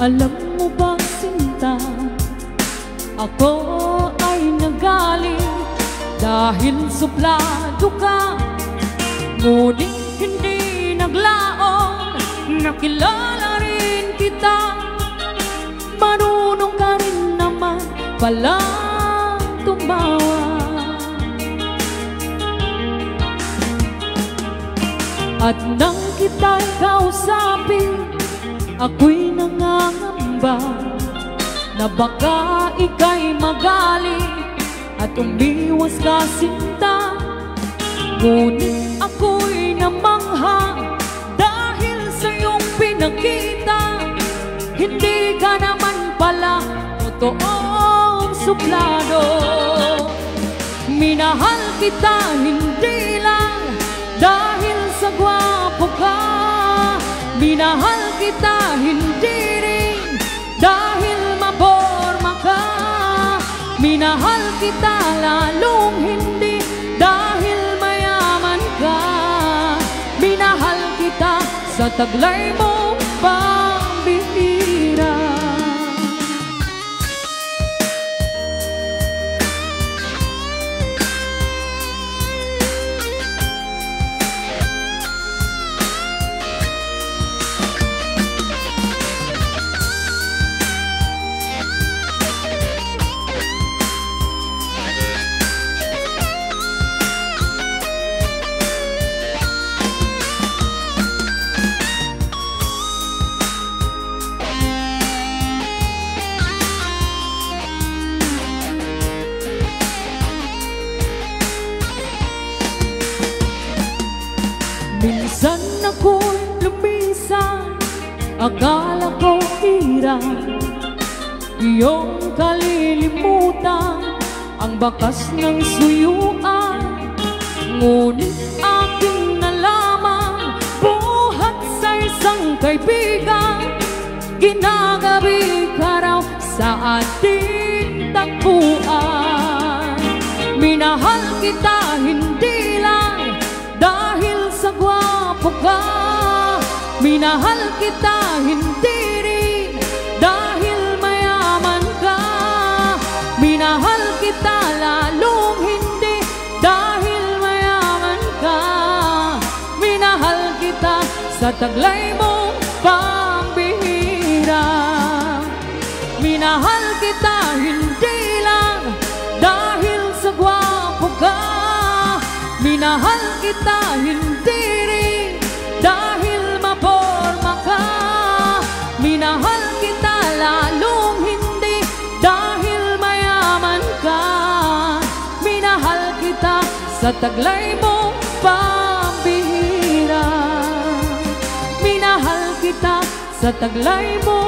Alam mo ba, sinta, ako ay nagalit dahil suplado ka, ngunit hindi naglaon, nakilala rin kita. Marunong ka rin naman pala tumawa. At nang kita'y kausapin, ako'y nangangamba na baka ika'y magalit at umiwas ka, sinta. Ngunit ako'y namangha dahil sa iyong pinakita, hindi ka naman pala totoong suplado. Minahal kita hindi lang dahil sa gwapo ka, minahal kita hindi rin dahil maporma ka, minahal kita lalong hindi dahil mayaman ka, minahal kita sa taglay mo pambihira. Minsan ako'y lumisan, akala ko hirap iyong kalilimutan ang bakas ng suyuan. Ngunit aking nalaman, buhat sa isang kaibigan, ginagabi ka raw sa ating tagpuan. Minahal kita hindi lang dahil sa gwapo ka, minahal kita hindi rin dahil mayaman ka, minahal kita lalong hindi dahil mayaman ka, minahal kita sa taglay mong pambihira. Minahal kita hindi lang dahil sa gwapo ka, minahal kita hindi rin dahil maporma ka, minahal kita lalong hindi dahil mayaman ka, minahal kita sa taglay mong pambihira. Minahal kita sa taglay mo